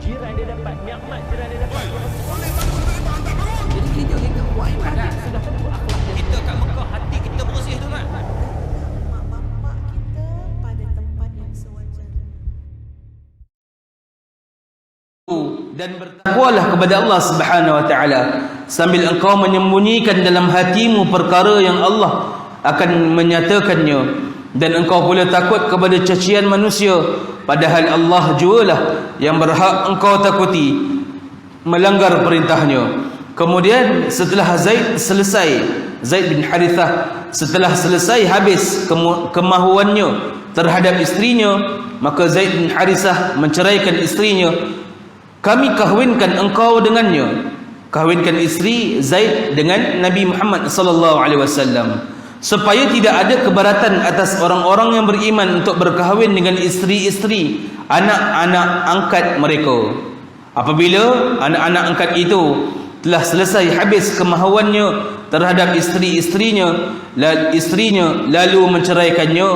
jiran dia dapat, nikmat jiran dia dapat. Jadi kita kuat ibadat. Sudah tentu akhlak dia. Kita kat Mekah hati kita bersih tu kan. Mak bapak kita pada tempat yang sewajarnya. Dan bertakwalah kepada Allah Subhanahu wa taala sambil engkau menyembunyikan dalam hatimu perkara yang Allah akan menyatakannya, dan engkau pula takut kepada cacian manusia, padahal Allah jualah yang berhak engkau takuti melanggar perintahnya. Kemudian setelah Zaid bin Harithah setelah selesai habis kemahuannya terhadap istrinya, maka Zaid bin Harithah menceraikan istrinya. Kami kahwinkan engkau dengannya. Kahwinkan isteri Zaid dengan Nabi Muhammad sallallahu alaihi wasallam, supaya tidak ada keberatan atas orang-orang yang beriman untuk berkahwin dengan isteri-isteri anak-anak angkat mereka. Apabila anak-anak angkat itu telah selesai habis kemahuannya terhadap isteri-isterinya lalu menceraikannya,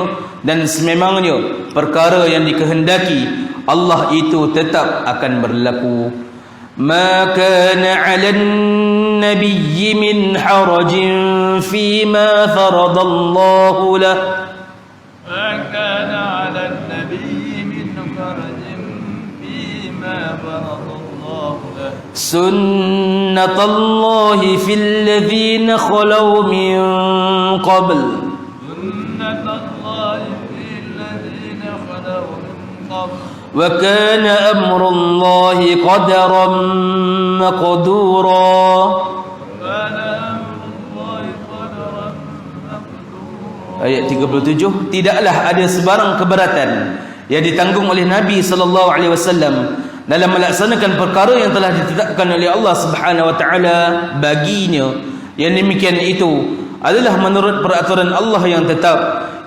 dan sememangnya perkara yang dikehendaki Allah itu tetap akan berlaku. Ma kana 'alan nabiyyi min harajin fima faradallahu lah. ما كان على النبي من حرج فيما فرض الله له Sunnatullahi fil ladzina khalau min qabl. سنة الله في الذين خلوا من قبل وكان أمر الله قدرا مقدورا. وكان أمر الله قدرا مقدورا. Ayat 37, tidaklah ada sebarang keberatan yang ditanggung oleh Nabi sallallahu alaihi wasallam dalam melaksanakan perkara yang telah ditetapkan oleh Allah Subhanahu wa taala baginya. Yang demikian itu adalah menurut peraturan Allah yang tetap,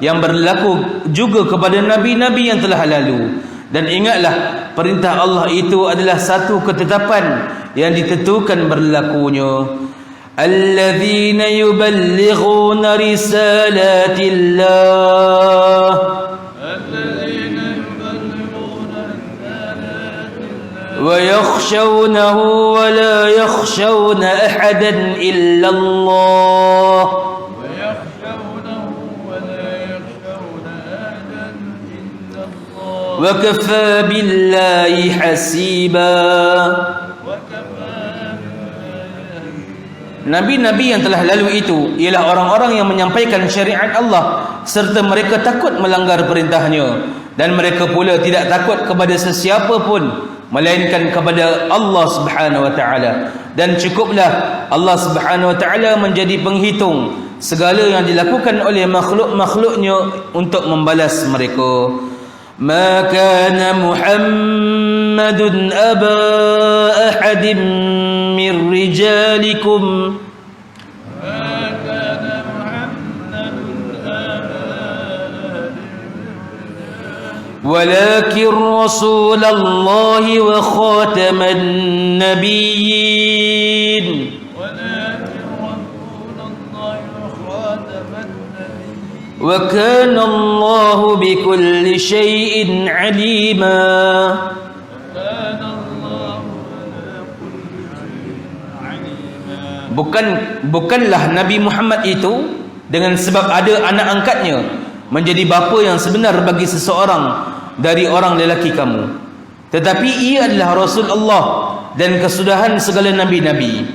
yang berlaku juga kepada nabi-nabi yang telah lalu. Dan ingatlah, perintah Allah itu adalah satu ketetapan yang ditentukan berlakunya. Alladzina yuballighuna risalatillah الذين يبلغون رسالات الله wa yakhshawnahu wa la yakhshawna ahadan illa Allah ويخشونه ولا يخشون أحدا إلا الله wa kafa billahi hasiba. Nabi-nabi yang telah lalu itu ialah orang-orang yang menyampaikan syariat Allah serta mereka takut melanggar perintahnya, dan mereka pula tidak takut kepada sesiapa pun melainkan kepada Allah Subhanahu wa taala. Dan cukuplah Allah Subhanahu wa taala menjadi penghitung segala yang dilakukan oleh makhluk-makhluknya untuk membalas mereka. Ma kana Muhammadun aba ahadin min rijalikum ولكن رسول الله وخاتم النبيين وكان الله بكل شيء عليما. Bukanlah Nabi Muhammad itu dengan sebab ada anak angkatnya menjadi bapa yang sebenar bagi seseorang dari orang lelaki kamu, tetapi ia adalah Rasul Allah dan kesudahan segala nabi-nabi.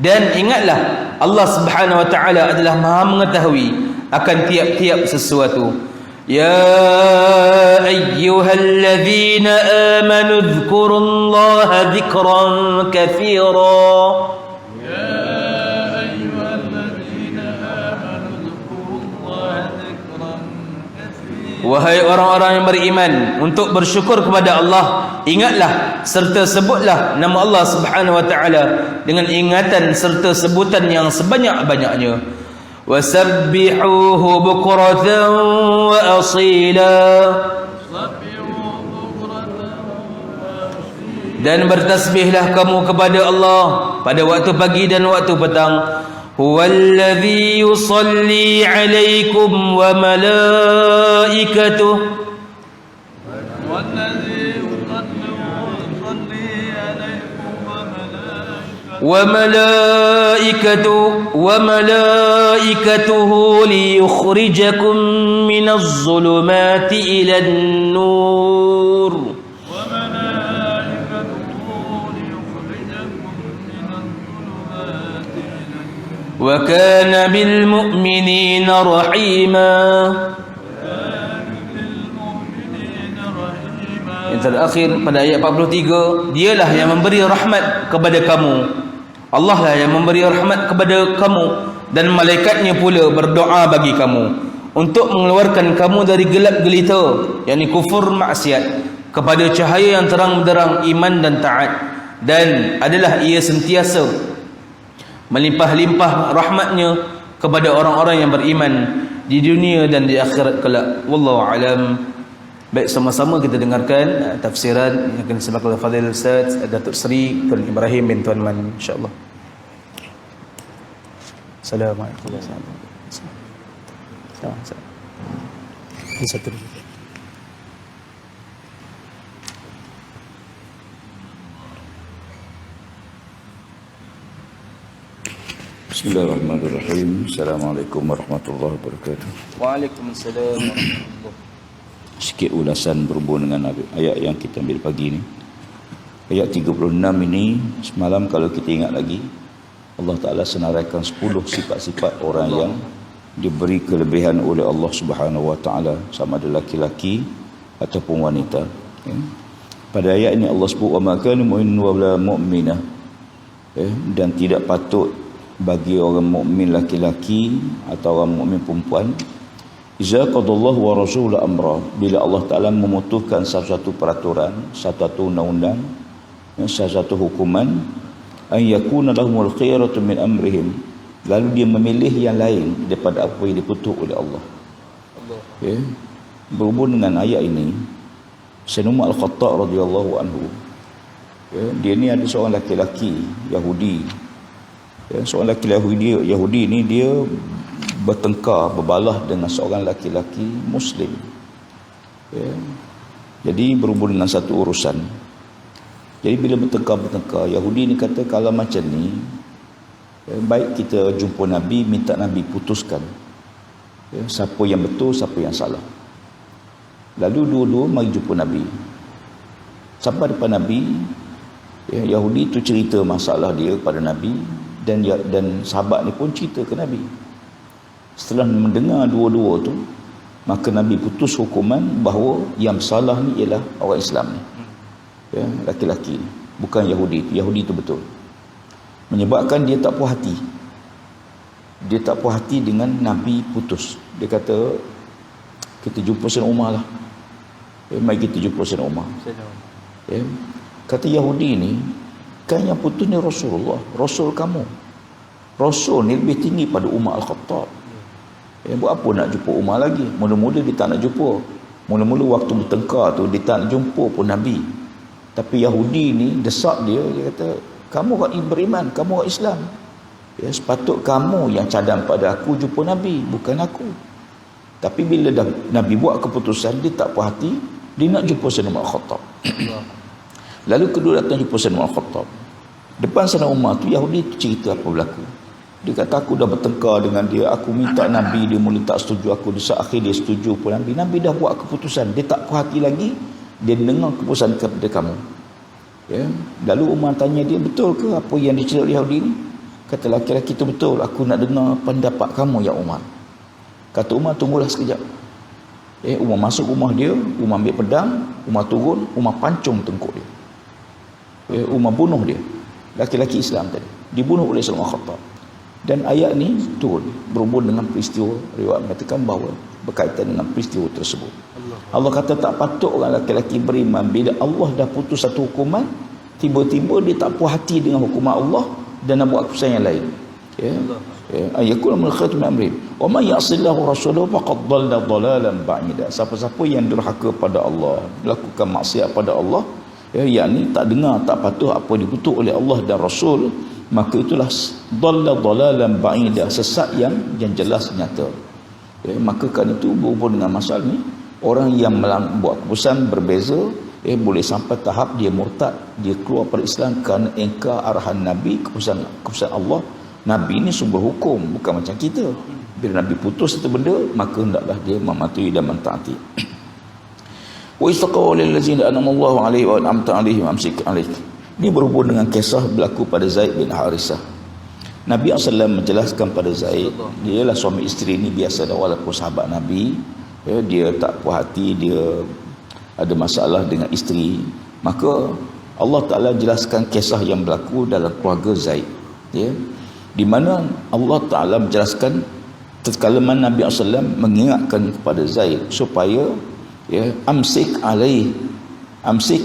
Dan ingatlah, Allah Subhanahu wa taala adalah Maha mengetahui akan tiap-tiap sesuatu. Ya ayyuhalladzina amanu dzkurullaha dzikran katsira. Wahai orang-orang yang beriman, untuk bersyukur kepada Allah, ingatlah serta sebutlah nama Allah Subhanahu wa taala dengan ingatan serta sebutan yang sebanyak-banyaknya. Wasabbihuhu bukratan wa asila. Dan bertasbihlah kamu kepada Allah pada waktu pagi dan waktu petang. Huwallazi yusalli 'alaikum wa malaikatuh. والذي يصلي عليكم وملائكته ليخرجكم من الظلمات إلى النور وكان بالمؤمنين رحيما. Yang terakhir pada ayat 43, dialah yang memberi rahmat kepada kamu, Allah lah yang memberi rahmat kepada kamu, dan malaikatnya pula berdoa bagi kamu untuk mengeluarkan kamu dari gelap gelita, yakni kufur maksiat, kepada cahaya yang terang benderang iman dan taat. Dan adalah ia sentiasa melimpah-limpah rahmatnya kepada orang-orang yang beriman di dunia dan di akhirat kelak. Wallahu alam. Baik, sama-sama kita dengarkan tafsiran yang akan disampaikan oleh Fadil Ustaz Datuk Seri Tuan Ibrahim bin Tuan Man, insya-Allah. Assalamualaikum warahmatullahi wabarakatuh. Satu. Bismillahirrahmanirrahim. Assalamualaikum warahmatullahi wabarakatuh. Waalaikumsalam warahmatullahi. Sikit ulasan berhubung dengan ayat yang kita ambil pagi ni. Ayat 36 ini, semalam kalau kita ingat lagi, Allah Ta'ala senaraikan 10 sifat-sifat orang yang diberi kelebihan oleh Allah Subhanahu Wa Ta'ala, sama ada laki-laki ataupun wanita. Pada ayat ini Allah sebut wa ma kana mu'minun wa la mu'minah, dan tidak patut bagi orang mukmin laki-laki atau orang mukmin perempuan, iza qadallahu wa rasuluhu amra, bila Allah Ta'ala memutuskan satu peraturan, satu undang-undang, satu hukuman, an yakuna lahumul khiyaratu min amrihim, lalu dia memilih yang lain daripada apa yang diputus oleh Allah. Berhubung dengan ayat ini, Sayyidina Umar Al-Khattab radhiyallahu anhu, dia ni ada seorang laki-laki Yahudi. Seorang laki-laki Yahudi ni dia bertengkar, berbalah dengan seorang laki-laki Muslim. Jadi berhubung dengan satu urusan. Jadi bila bertengkar, Yahudi ni kata kalau macam ni, baik kita jumpa Nabi, minta Nabi putuskan siapa yang betul, siapa yang salah. Lalu dua-dua mari jumpa Nabi. Sampai depan Nabi, Yahudi tu cerita masalah dia kepada Nabi, dan sahabat ni pun cerita ke Nabi. Setelah mendengar dua-dua tu, maka Nabi putus hukuman bahawa yang salah ni ialah orang Islam ni, laki-laki ni, bukan Yahudi. Yahudi tu betul. Menyebabkan dia tak puas hati. Dia tak puas hati dengan Nabi putus. Dia kata, kita jumpa Sayyidina Umar lah. Mari kita jumpa Sayyidina Umar. Kata Yahudi ni, kan yang putus ni Rasulullah, Rasul kamu. Rasul ni lebih tinggi pada Umar Al-Khattab. Buat apa nak jumpa Umar lagi? Mula-mula dia tak nak jumpa. Mula-mula waktu bertengkar tu dia tak nak jumpa pun Nabi. Tapi Yahudi ni desak dia kata, kamu orang beriman, kamu orang Islam. Sepatut kamu yang cadang pada aku jumpa Nabi, bukan aku. Tapi bila dah Nabi buat keputusan, dia tak puas hati, dia nak jumpa Sayyidina Umar Al-Khattab. Lalu kedua datang jumpa Sayyidina Umar Al-Khattab. Depan Sayyidina Umar tu, Yahudi tu cerita apa berlaku. Dia kata, aku dah bertengkar dengan dia, aku minta Nabi, dia mula tak setuju aku, di saat akhir dia setuju pun Nabi. Nabi dah buat keputusan, dia tak puas hati lagi, dia dengar keputusan kepada kamu. Lalu Umar tanya dia, betul ke apa yang dicerita Yahudi ni? Kata laki-laki itu, betul, aku nak dengar pendapat kamu ya Umar. Kata Umar, tunggulah sekejap. Umar masuk rumah dia, Umar ambil pedang, Umar turun, Umar pancung tengkuk dia. Umar bunuh dia. Laki-laki Islam tadi dibunuh oleh Sayyidina Umar Khattab. Dan ayat ni turun berhubung dengan peristiwa, riwayat mengatakan bahawa berkaitan dengan peristiwa tersebut. Allah kata tak patut orang laki-laki beriman bila Allah dah putus satu hukuman, tiba-tiba dia tak puas hati dengan hukuman Allah dan nak buat keputusan yang lain. Ayakul mulkhat min amri wa man ya'sillahu rasulahu faqad dhalla dhalalan ba'ida. Siapa-siapa yang durhaka pada Allah, melakukan maksiat pada Allah, yakni tak dengar, tak patuh apa diputus oleh Allah dan Rasul, maka itulah dhalla dhalalan ba'ida, sesat yang jelas nyata. Maka kan itu berhubung dengan masalah ni, orang yang buat keputusan berbeza boleh sampai tahap dia murtad, dia keluar pada Islam kerana engkar arahan Nabi, keputusan Allah. Nabi ni sumber hukum, bukan macam kita. Bila Nabi putus satu benda, maka hendaklah dia mematuhi dan mentaati. Wa istaqaw lil ladzina an'ama Allahu 'alaihim wa an'amta 'alaihim amsik 'alaik. Ini berhubung dengan kisah berlaku pada Zaid bin Harisah. Nabi SAW menjelaskan pada Zaid, dia lah suami isteri ni biasa dah, walaupun sahabat Nabi, dia tak puas hati, dia ada masalah dengan isteri, maka Allah Ta'ala jelaskan kisah yang berlaku dalam keluarga Zaid, di mana Allah Ta'ala menjelaskan tatkala mana Nabi SAW mengingatkan kepada Zaid supaya amsik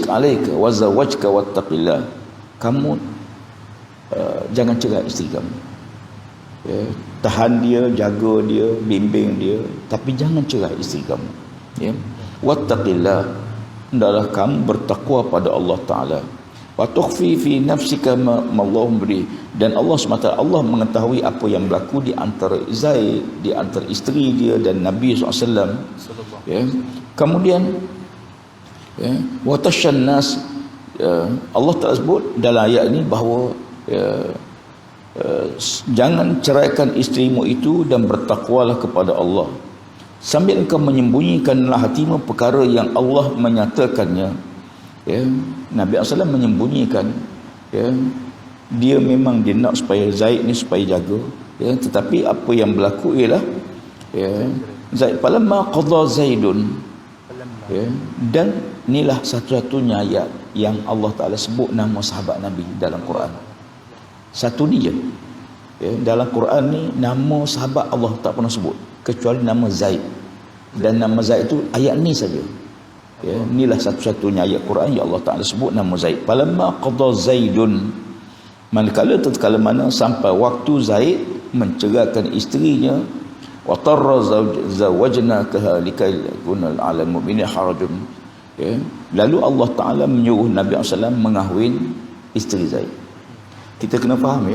alaika wa zawajka wattaqillah, kamu jangan cerai isteri kamu, tahan dia, jaga dia, bimbing dia, tapi jangan cerai isteri kamu, wattaqillah, hendaklah kamu bertakwa pada Allah Ta'ala, wa tukhfi fi nafsika ma Allah beri, dan Allah SWT, Allah mengetahui apa yang berlaku di antara Zaid, di antara isteri dia dan Nabi SAW. Kemudian wa tashan nas, Allah Ta'ala sebut dalam ayat ini bahawa jangan ceraikan isterimu itu dan bertakwalah kepada Allah sambil engkau menyembunyikanlah hatimu perkara yang Allah menyatakannya. Nabi SAW menyembunyikan, dia memang dia nak supaya Zaid ni supaya jaga, tetapi apa yang berlaku ialah Zaid falamma qadha Zaidun, dan inilah satu-satunya ayat yang Allah Ta'ala sebut nama sahabat Nabi dalam Quran. Satu ni je, dalam Quran ni nama sahabat Allah tak pernah sebut kecuali nama Zaid, dan nama Zaid itu ayat ni saja. Inilah satu-satunya ayat Quran yang Allah Ta'ala sebut nama Zaid. Falamma qadha Zaidun, manakala tatkala mana sampai waktu Zaid menceraikan isterinya, wa tarra zawajnaka likay yakuna 'alal mu'minina harajun, lalu Allah Ta'ala menyuruh Nabi SAW mengahwin isteri Zaid. Kita kena faham,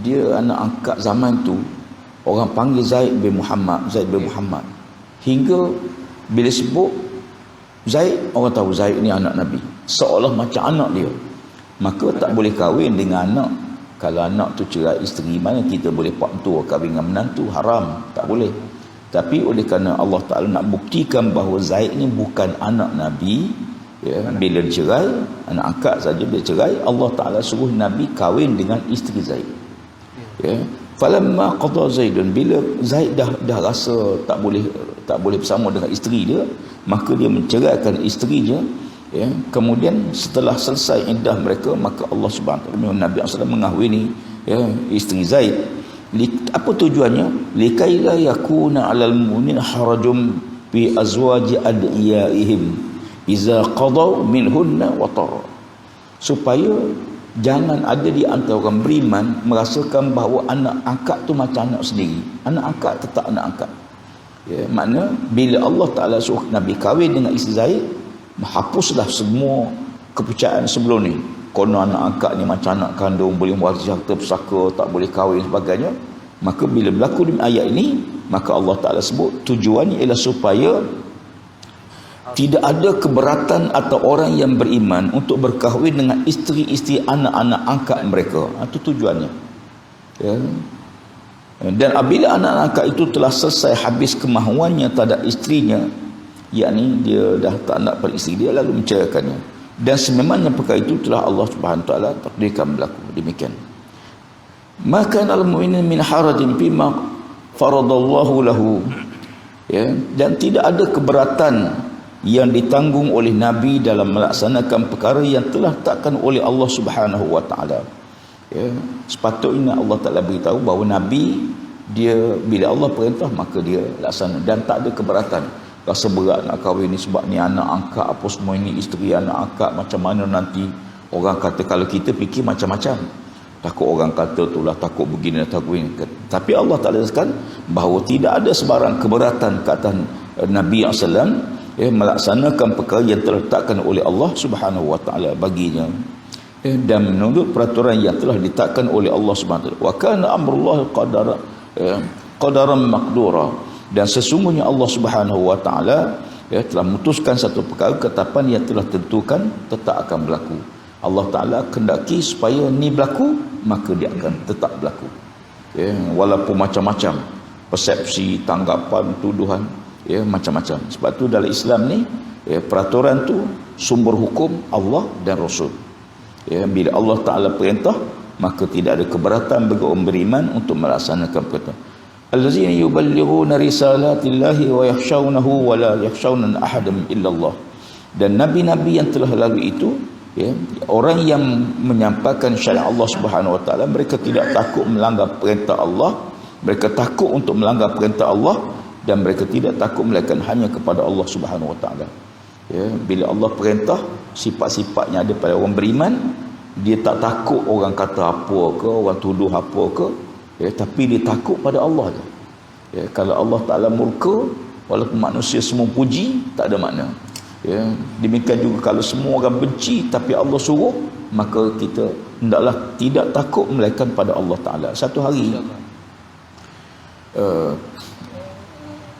dia anak angkat zaman tu, orang panggil Zaid bin Muhammad, hingga bila sebut Zaid, orang tahu Zaid ni anak Nabi, seolah macam anak dia, maka tak boleh kahwin dengan anak. Kalau anak tu cerai isteri, mana kita boleh pak tu kahwin dengan menantu, haram, tak boleh. Tapi oleh kerana Allah Ta'ala nak buktikan bahawa Zaid ni bukan anak Nabi, bila cerai, anak angkat saja, bila cerai, Allah Ta'ala suruh Nabi kahwin dengan isteri Zaid. Falamma qadha Zaidun, bila Zaid dah rasa tak boleh bersama dengan isteri dia, maka dia menceraikan isterinya. Kemudian setelah selesai iddah mereka, maka Allah Subhanahu wa taala Nabi SAW mengahwini isteri Zaid. Apa tujuannya? Likaila yakuna 'alal mu'minina harajum fi azwaji adiyaihim iza qadaw minhunna wa tar, supaya jangan ada di antara orang beriman merasakan bahawa anak angkat tu macam anak sendiri. Anak angkat tetap anak angkat. Makna bila Allah Ta'ala suruh Nabi kahwin dengan isteri Zaid, hapuslah semua kepercayaan sebelum ni. Kono anak angkat ni macam anak kandung, boleh mewarisi harta pusaka, tak boleh kahwin sebagainya. Maka bila berlaku di ayat ini, maka Allah Ta'ala sebut tujuannya ialah supaya tidak ada keberatan atau orang yang beriman untuk berkahwin dengan isteri-isteri anak-anak angkat mereka. Itu tujuannya. Dan apabila anak angkat itu telah selesai habis kemahuannya terhadap isterinya, yakni dia dah tak nak pada isteri dia, lalu menceraikannya, dan sememangnya perkara itu telah Allah Subhanahu wa taala takdirkan berlaku demikian. Maka al-mu'minin min harajin bima faradallahu lahu, dan tidak ada keberatan yang ditanggung oleh Nabi dalam melaksanakan perkara yang telah ditetapkan oleh Allah Subhanahu wa taala. Sepatutnya Allah Ta'ala beritahu bahawa Nabi, dia bila Allah perintah maka dia laksana, dan tak ada keberatan. Rasa berat nak kahwin ni sebab ni anak angkat apa semua, ini isteri anak angkat, macam mana nanti orang kata. Kalau kita fikir macam-macam, takut orang kata tu lah, takut begini, takut begini. Tapi Allah Ta'ala katakan bahawa tidak ada sebarang keberatan ke atas Nabi SAW melaksanakan perkara yang telah ditetapkan oleh Allah Subhanahu wa taala baginya, dan menurut peraturan yang telah ditetapkan oleh Allah Subhanahu wa taala. Wa kana amrullah qadaran maqdura, dan sesungguhnya Allah Subhanahu wa taala telah memutuskan satu perkara, ketetapan yang telah tentukan tetap akan berlaku. Allah Ta'ala kendaki supaya ni berlaku, maka dia akan tetap berlaku. Walaupun macam-macam persepsi, tanggapan, tuduhan, macam-macam. Sebab tu dalam Islam ni, peraturan tu sumber hukum Allah dan Rasul. Bila Allah Ta'ala perintah, maka tidak ada keberatan bagi orang beriman untuk melaksanakan perintah. Allazina yuballighuna risalatillahi wa yakhshawnahu wa la yakhshawna ahadan illallah. Dan nabi-nabi yang telah lalu itu, orang yang menyampaikan syariat Allah Subhanahu wa taala, mereka tidak takut melanggar perintah Allah, mereka takut untuk melanggar perintah Allah, dan mereka tidak takut melainkan hanya kepada Allah Subhanahu wa taala. Bila Allah perintah, sifat-sifatnya ada pada orang beriman, dia tak takut orang kata apa ke, orang tuduh apa ke, tapi dia takut pada Allah je. Kalau Allah Ta'ala murka, walaupun manusia semua puji, tak ada makna. Demikian juga kalau semua orang benci tapi Allah suruh, maka kita hendaklah tidak takut melainkan pada Allah Ta'ala. Satu hari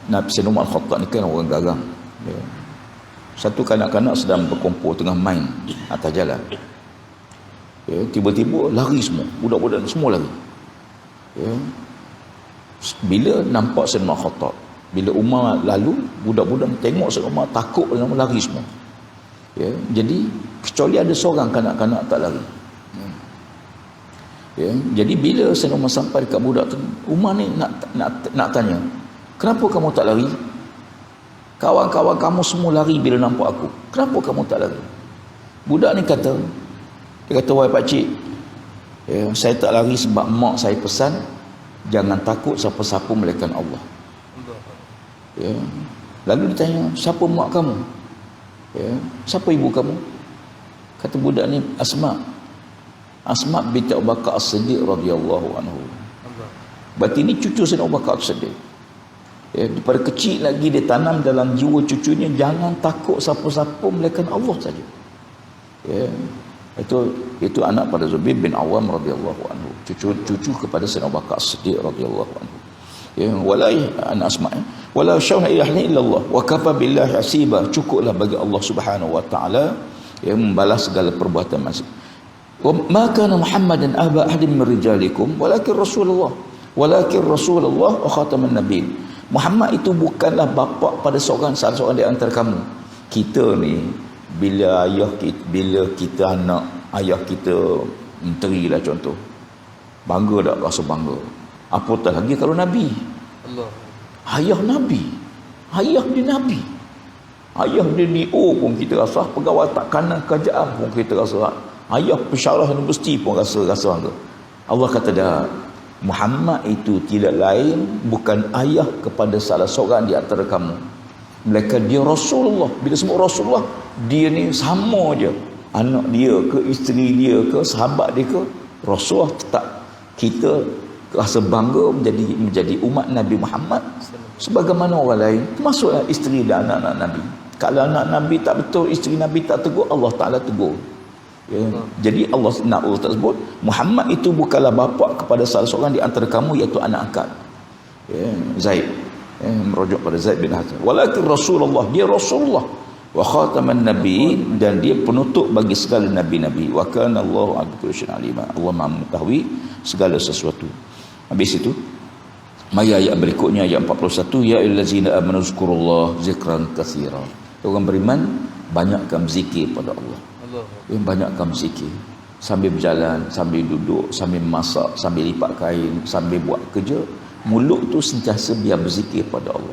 Nabi Sayyidina Umar Al-Khattab ni kan orang garang. Satu kanak-kanak sedang berkumpul tengah main atas jalan. Tiba-tiba lari semua, budak-budak semua lari. Bila nampak Sayyidina Khattab, bila Umar lalu, budak-budak tengok Sayyidina Umar, takut lari semua. Jadi kecuali ada seorang kanak-kanak tak lari. Jadi bila Sayyidina Umar sampai dekat budak tu, Umar ni nak tanya, kenapa kamu tak lari? Kawan-kawan kamu semua lari bila nampak aku, kenapa kamu tak lari? Budak ni kata, dia kata, wahai pakcik, saya tak lari sebab mak saya pesan jangan takut siapa-siapa melainkan Allah. Lalu ditanya, siapa mak kamu? Siapa ibu kamu? Kata budak ni, Asma binti Abu Bakar As-Siddiq radhiyallahu anhu. Berarti ni cucu Sayyidina Abu Bakar As-Siddiq. Daripada kecil lagi dia tanam dalam jiwa cucunya, jangan takut siapa-siapa melainkan Allah saja. Itu anak pada Zubair bin Awam radhiyallahu anhu, cucu kepada Sayyidina Abu Bakar As-Siddiq radhiyallahu anhu. Anak Asma, wala syawna illallah wa kafa billahi hasiba, cukuplah bagi Allah Subhanahu wa taala membalas segala perbuatan manusia. Wa ma kana Muhammadan aba ahadin min rijalikum walakin Rasulullah wa khataman nabiyyin. Muhammad itu bukanlah bapa pada salah seorang di antara kamu. Kita ni bila kita anak ayah kita menteri lah contoh, bangga tak? Rasa bangga. Apatah lagi kalau Nabi, ayah Nabi, ayah dia DO pun kita rasa, pegawai tak kanan kerajaan pun kita rasa, ayah pensyarah universiti pun rasa bangga. Allah kata dah, Muhammad itu tidak lain, bukan ayah kepada salah seorang di antara kamu, melainkan dia Rasulullah. Bila sebut Rasulullah, dia ni sama je, anak dia ke, isteri dia ke, sahabat dia ke, Rasulullah tetap. Kita rasa bangga menjadi umat Nabi Muhammad sebagaimana orang lain, termasuklah isteri dan anak-anak Nabi. Kalau anak Nabi tak betul, isteri Nabi tak tegur, Allah Ta'ala tegur. Jadi Allah tersebut, Muhammad itu bukanlah bapa kepada salah seorang di antara kamu, iaitu anak angkat Zaid, merujuk pada Zaid bin Hasan. Walakin Rasulullah, dia Rasulullah, wa khataman nabi, dan dia penutup bagi segala nabi-nabi. Wa kana Allahu ala kulli syai'in alima, Allah Maha mengetahui segala sesuatu. Habis itu ayat berikutnya, ayat 41, ya ayyuhallazina amanu zkurullah zikran katsira. Orang beriman banyakkan zikir pada Allah. Banyakkan zikir sambil berjalan, sambil duduk, sambil masak, sambil lipat kain, sambil buat kerja, mulut tu sentiasa biar berzikir pada Allah.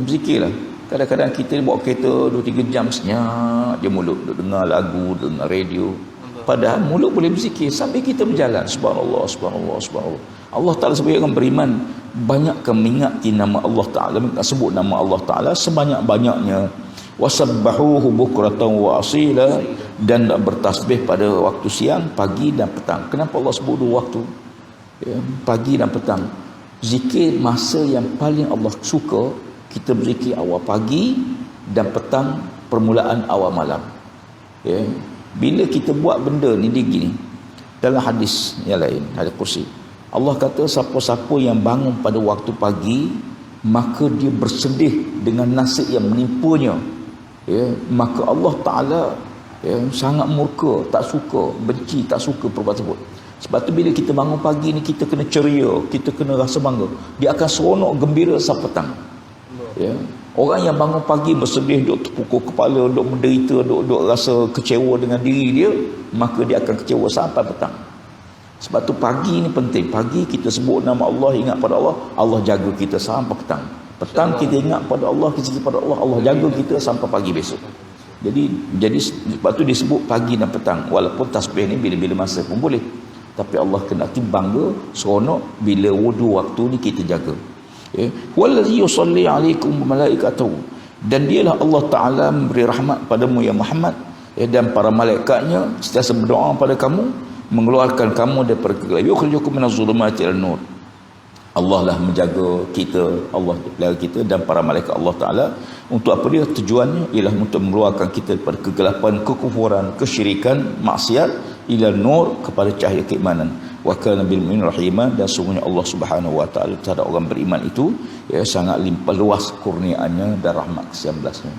Berzikirlah. Kadang-kadang kita bawa kereta 2-3 jam senyap je mulut, dengar lagu, dengar radio, padahal mulut boleh berzikir sambil kita berjalan. Subhanallah, subhanallah, subhanallah. Allah Ta'ala sebagai orang beriman banyakkan mengingati nama Allah Ta'ala, sebut nama Allah Ta'ala sebanyak-banyaknya. Wasabbahuhu bukratan wa asila, dan bertasbih pada waktu siang, pagi dan petang. Kenapa Allah sebut dua waktu? Pagi dan petang. Zikir masa yang paling Allah suka kita berzikir awal pagi dan petang, permulaan awal malam. Bila kita buat benda ni dia gini, dalam hadis yang lain, hadis kursi, Allah kata siapa-siapa yang bangun pada waktu pagi maka dia bersedih dengan nasib yang menimpanya, ya, maka Allah Ta'ala, ya, sangat murka, tak suka, benci, tak suka perbuatan tersebut. Sebab tu bila kita bangun pagi ni, kita kena ceria, kita kena rasa bangga. Dia akan seronok gembira sampai petang. Ya. Orang yang bangun pagi bersedih, duk terpukul kepala, duk menderita, duk rasa kecewa dengan diri dia, maka dia akan kecewa sampai petang. Sebab tu pagi ni penting. Pagi kita sebut nama Allah, ingat pada Allah, Allah jaga kita sampai petang. Petang kita ingat pada Allah, kita pada Allah, Allah jaga kita sampai pagi besok. Jadi sebab tu disebut pagi dan petang. Walaupun tasbih ni bila-bila masa pun boleh, tapi Allah kena bangga, seronok bila wudu waktu ni kita jaga. Ya, wallazi yusalli alaikum malaikatuhu, dan dialah Allah Taala memberi rahmat padamu ya Muhammad, ya, dan para malaikatnya sentiasa berdoa pada kamu, mengeluarkan kamu daripada kegelapan, yukhrijukum minaz zulumati ilan nur. Allah lah menjaga kita, Allah pelihara kita dan para malaikat Allah Ta'ala. Untuk apa dia? Tujuannya ialah untuk mengeluarkan kita daripada kegelapan, kekufuran, kesyirikan, maksiat, ila nur, kepada cahaya keimanan. Wa kana bil mu'minin rahima, dan sungguhnya Allah Subhanahu wa Ta'ala terhadap orang beriman itu, ya, sangat limpah luas kurniaannya dan rahmat ke-19-nya.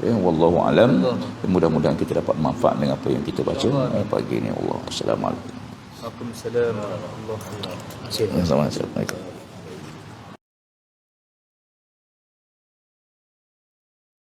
Ya, wallahu alam. Mudah-mudahan kita dapat manfaat dengan apa yang kita baca pagi ini. Allah. Assalamualaikum. Waalaikumsalam warahmatullahi wabarakatuh. Assalamualaikum.